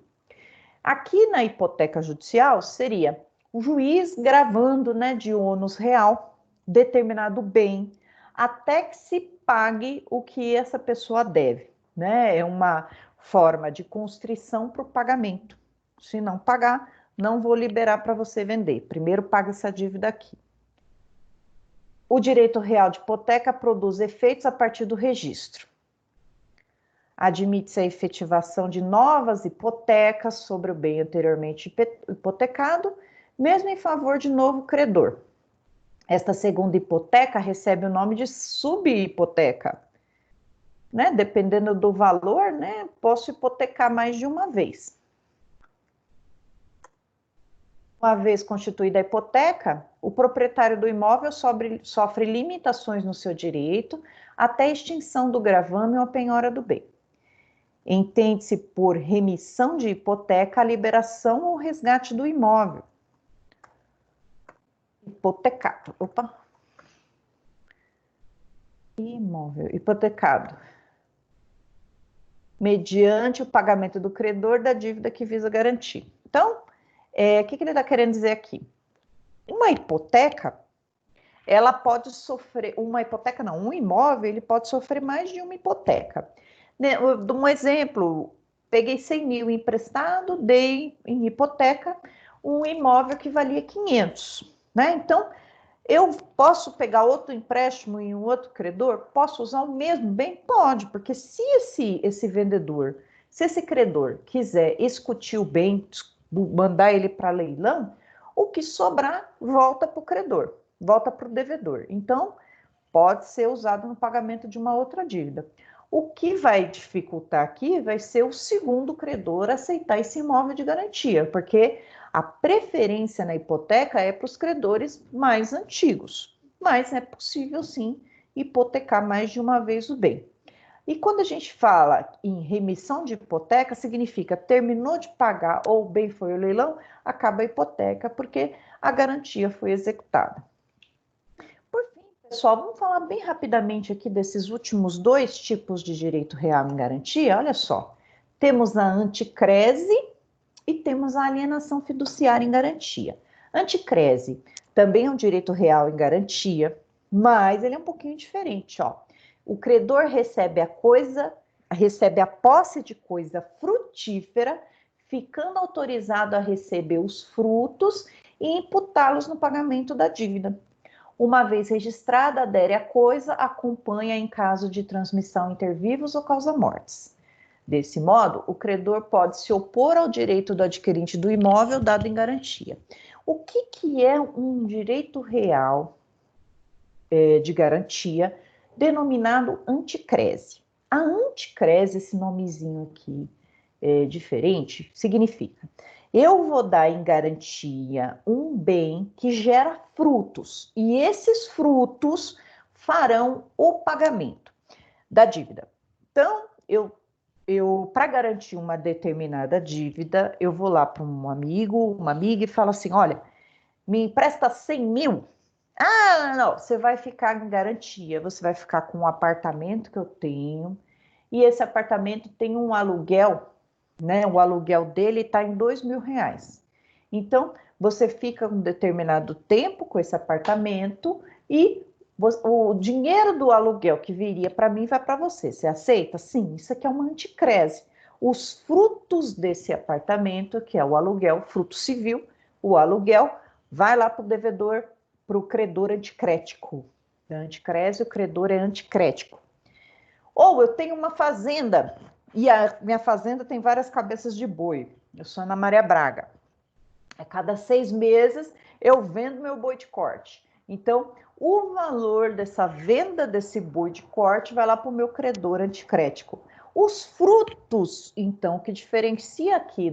Aqui na hipoteca judicial seria o juiz gravando, né, de ônus real determinado bem até que se pague o que essa pessoa deve, né? É uma forma de constrição para o pagamento. Se não pagar, não vou liberar para você vender. Primeiro paga essa dívida aqui. O direito real de hipoteca produz efeitos a partir do registro. Admite-se a efetivação de novas hipotecas sobre o bem anteriormente hipotecado, mesmo em favor de novo credor. Esta segunda hipoteca recebe o nome de subhipoteca. Né? Dependendo do valor, né, posso hipotecar mais de uma vez. Uma vez constituída a hipoteca, o proprietário do imóvel sofre limitações no seu direito até a extinção do gravame ou a penhora do bem. Entende-se por remissão de hipoteca a liberação ou resgate do imóvel hipotecado. Imóvel hipotecado, mediante o pagamento do credor da dívida que visa garantir. Então, o que ele está querendo dizer aqui? Uma hipoteca, ela pode sofrer, um imóvel, ele pode sofrer mais de uma hipoteca. Um exemplo, peguei 100 mil emprestado, dei em hipoteca um imóvel que valia 500, né? Então, eu posso pegar outro empréstimo em um outro credor? Posso usar o mesmo bem? Pode, porque se esse vendedor, se esse credor quiser excutir o bem, mandar ele para leilão, o que sobrar volta para o credor, volta para o devedor. Então, pode ser usado no pagamento de uma outra dívida. O que vai dificultar aqui vai ser o segundo credor aceitar esse imóvel de garantia, porque a preferência na hipoteca é para os credores mais antigos, mas é possível sim hipotecar mais de uma vez o bem. E quando a gente fala em remissão de hipoteca, significa terminou de pagar ou o bem foi ao leilão, acaba a hipoteca porque a garantia foi executada. Por fim, pessoal, vamos falar bem rapidamente aqui desses últimos dois tipos de direito real em garantia. Olha só, temos a anticrese e temos a alienação fiduciária em garantia. Anticrese também é um direito real em garantia, mas ele é um pouquinho diferente, ó. O credor recebe a posse de coisa frutífera, ficando autorizado a receber os frutos e imputá-los no pagamento da dívida. Uma vez registrada, adere à coisa, acompanha em caso de transmissão inter vivos ou causa-mortes. Desse modo, o credor pode se opor ao direito do adquirente do imóvel dado em garantia. O que é um direito real de garantia denominado anticrese? A anticrese, esse nomezinho aqui diferente, significa eu vou dar em garantia um bem que gera frutos, e esses frutos farão o pagamento da dívida. Então, para garantir uma determinada dívida, eu vou lá para um amigo, uma amiga e falo assim, olha, me empresta 100 mil. Ah, não, você vai ficar em garantia, você vai ficar com um apartamento que eu tenho, e esse apartamento tem um aluguel, né? O aluguel dele está em R$ 2.000. Então, você fica um determinado tempo com esse apartamento e o dinheiro do aluguel que viria para mim vai para você. Você aceita? Sim, isso aqui é uma anticrese. Os frutos desse apartamento, que é o aluguel, fruto civil, o aluguel, vai lá para o devedor, para o credor anticrético. Da anticrese, o credor é anticrético. Ou eu tenho uma fazenda e a minha fazenda tem várias cabeças de boi. Eu sou Ana Maria Braga. A cada 6 meses eu vendo meu boi de corte. Então, o valor dessa venda desse boi de corte vai lá para o meu credor anticrético. Os frutos, então, que diferencia aqui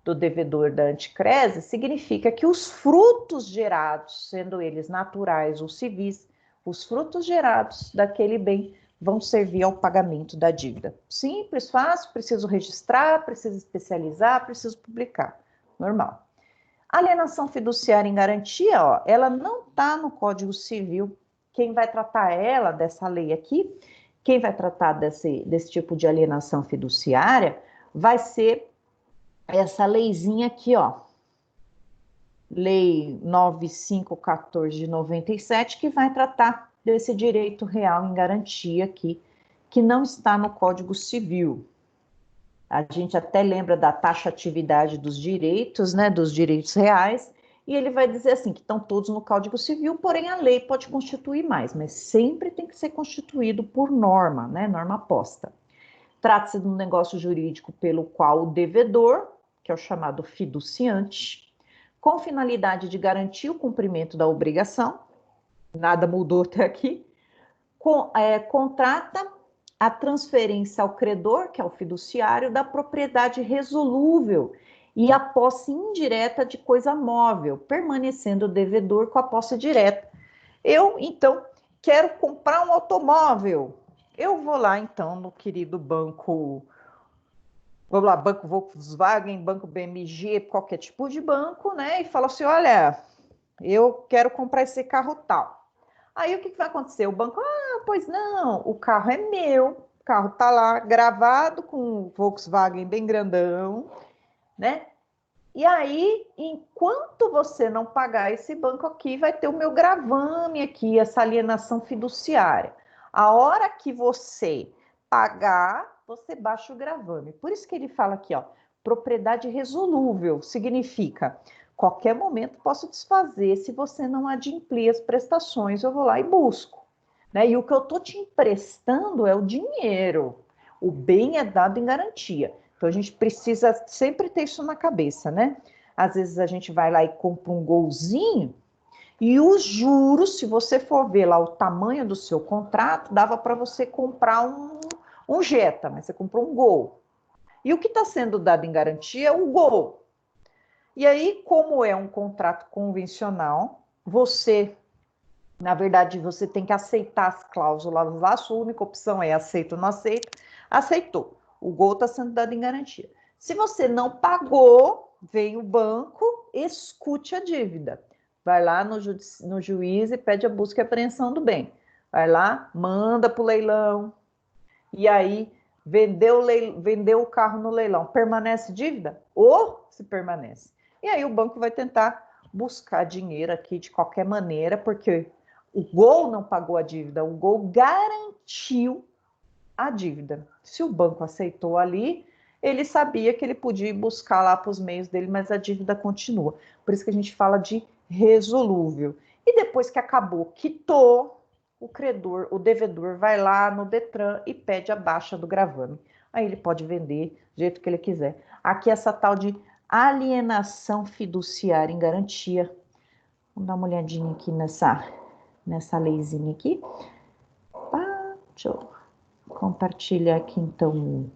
do devedor da anticrese, significa que os frutos gerados, sendo eles naturais ou civis, os frutos gerados daquele bem vão servir ao pagamento da dívida. Simples, fácil, preciso registrar, preciso especializar, preciso publicar. Normal. A alienação fiduciária em garantia, ó, ela não está no Código Civil. Quem vai tratar ela, dessa lei aqui, quem vai tratar desse tipo de alienação fiduciária vai ser essa leizinha aqui, ó. Lei 9514 de 97, que vai tratar desse direito real em garantia aqui, que não está no Código Civil. A gente até lembra da taxatividade dos direitos, né, dos direitos reais, e ele vai dizer assim, que estão todos no Código Civil, porém a lei pode constituir mais, mas sempre tem que ser constituído por norma, né, norma posta. Trata-se de um negócio jurídico pelo qual o devedor, que é o chamado fiduciante, com finalidade de garantir o cumprimento da obrigação, nada mudou até aqui, contrata a transferência ao credor, que é o fiduciário, da propriedade resolúvel e a posse indireta de coisa móvel, permanecendo o devedor com a posse direta. Eu, então, quero comprar um automóvel. Eu vou lá, então, no querido banco, vou lá, banco Volkswagen, banco BMG, qualquer tipo de banco, né? E falo assim, olha, eu quero comprar esse carro tal. Aí o que vai acontecer? O banco, pois não, o carro é meu, o carro tá lá gravado com o Volkswagen bem grandão, né? E aí, enquanto você não pagar esse banco aqui, vai ter o meu gravame aqui, essa alienação fiduciária. A hora que você pagar, você baixa o gravame. Por isso que ele fala aqui, ó, propriedade resolúvel, significa qualquer momento posso desfazer, se você não adimplir as prestações, eu vou lá e busco. Né? E o que eu estou te emprestando é o dinheiro. O bem é dado em garantia. Então a gente precisa sempre ter isso na cabeça, né? Às vezes a gente vai lá e compra um golzinho e os juros, se você for ver lá o tamanho do seu contrato, dava para você comprar um Jetta, mas você comprou um Gol. E o que está sendo dado em garantia é o Gol. E aí, como é um contrato convencional, você, na verdade, você tem que aceitar as cláusulas lá, a sua única opção é aceito ou não aceito. Aceitou. O Gol está sendo dado em garantia. Se você não pagou, vem o banco, escute a dívida. Vai lá no juiz e pede a busca e apreensão do bem. Vai lá, manda para o leilão. E aí, vendeu o carro no leilão. Permanece dívida? Ou se permanece? E aí o banco vai tentar buscar dinheiro aqui de qualquer maneira, porque o Gol não pagou a dívida, o Gol garantiu a dívida. Se o banco aceitou ali, ele sabia que ele podia ir buscar lá para os meios dele, mas a dívida continua. Por isso que a gente fala de resolúvel. E depois que acabou, quitou, o credor, o devedor vai lá no Detran e pede a baixa do gravame. Aí ele pode vender do jeito que ele quiser. Aqui essa tal de alienação fiduciária em garantia. Vamos dar uma olhadinha aqui nessa leizinha aqui. Deixa eu compartilhar aqui então.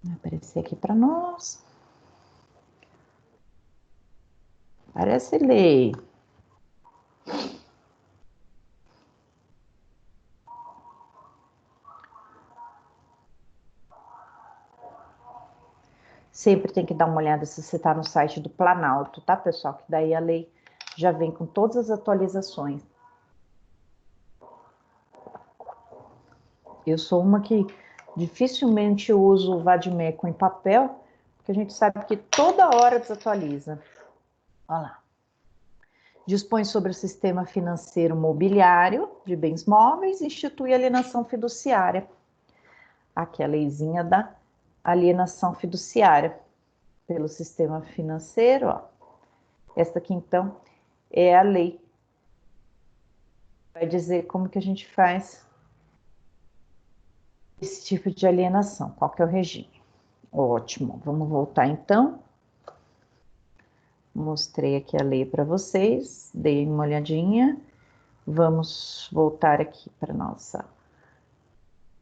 Vai aparecer aqui para nós. Parece lei. Sempre tem que dar uma olhada se você está no site do Planalto, tá, pessoal? Que daí a lei já vem com todas as atualizações. Eu sou uma que dificilmente uso o Vadimeco em papel, porque a gente sabe que toda hora desatualiza. Olha lá. Dispõe sobre o sistema financeiro mobiliário de bens móveis, institui alienação fiduciária. Aqui a leizinha da alienação fiduciária pelo sistema financeiro, ó. Esta aqui, então, é a lei. Vai dizer como que a gente faz esse tipo de alienação, qual que é o regime. Ótimo, vamos voltar então. Mostrei aqui a lei para vocês, dei uma olhadinha. Vamos voltar aqui para nossa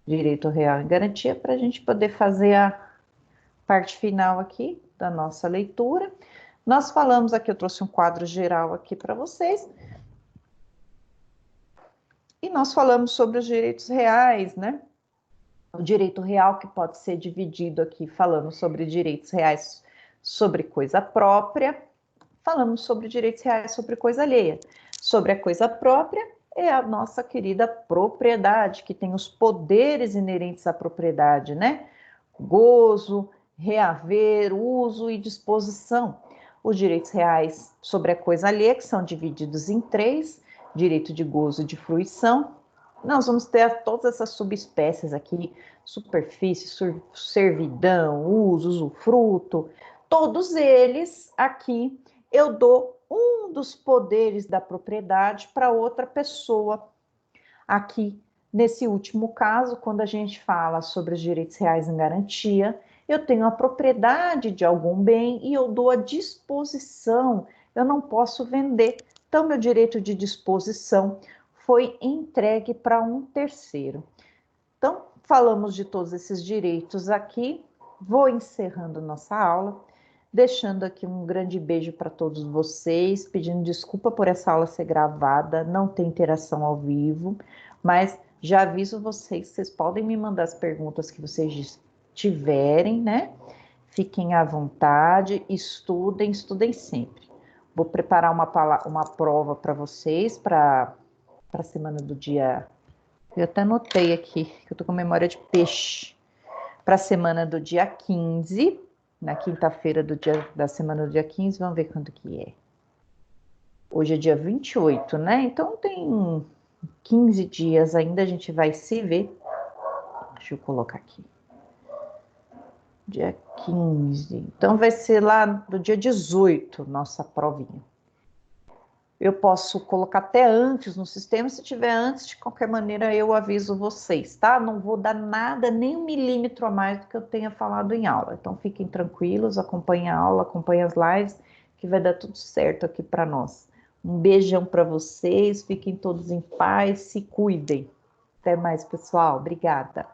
direito real em garantia, para a gente poder fazer a parte final aqui da nossa leitura. Nós falamos aqui, eu trouxe um quadro geral aqui para vocês. E nós falamos sobre os direitos reais, né? O direito real que pode ser dividido aqui, falamos sobre direitos reais sobre coisa própria, falamos sobre direitos reais sobre coisa alheia. Sobre a coisa própria, é a nossa querida propriedade, que tem os poderes inerentes à propriedade, né? Gozo, reaver, uso e disposição. Os direitos reais sobre a coisa alheia, que são divididos em três: direito de gozo e de fruição. Nós vamos ter todas essas subespécies aqui: superfície, servidão, uso, usufruto. Todos eles aqui eu dou um dos poderes da propriedade para outra pessoa. Aqui, nesse último caso, quando a gente fala sobre os direitos reais em garantia, eu tenho a propriedade de algum bem e eu dou a disposição, eu não posso vender. Então, meu direito de disposição foi entregue para um terceiro. Então, falamos de todos esses direitos aqui. Vou encerrando nossa aula, deixando aqui um grande beijo para todos vocês, pedindo desculpa por essa aula ser gravada, não ter interação ao vivo, mas já aviso vocês, vocês podem me mandar as perguntas que vocês tiverem, né? Fiquem à vontade, estudem, estudem sempre. Vou preparar uma prova para vocês, para a semana do dia. Eu até anotei aqui, que eu tô com memória de peixe. Para a semana do dia 15, na quinta-feira da semana do dia 15, vamos ver quando que é. Hoje é dia 28, né? Então tem 15 dias ainda, a gente vai se ver. Deixa eu colocar aqui. Dia 15. Então vai ser lá do dia 18, nossa provinha. Eu posso colocar até antes no sistema, se tiver antes, de qualquer maneira eu aviso vocês, tá? Não vou dar nada, nem 1 milímetro a mais do que eu tenha falado em aula. Então fiquem tranquilos, acompanhem a aula, acompanhem as lives, que vai dar tudo certo aqui para nós. Um beijão para vocês, fiquem todos em paz, se cuidem. Até mais, pessoal. Obrigada.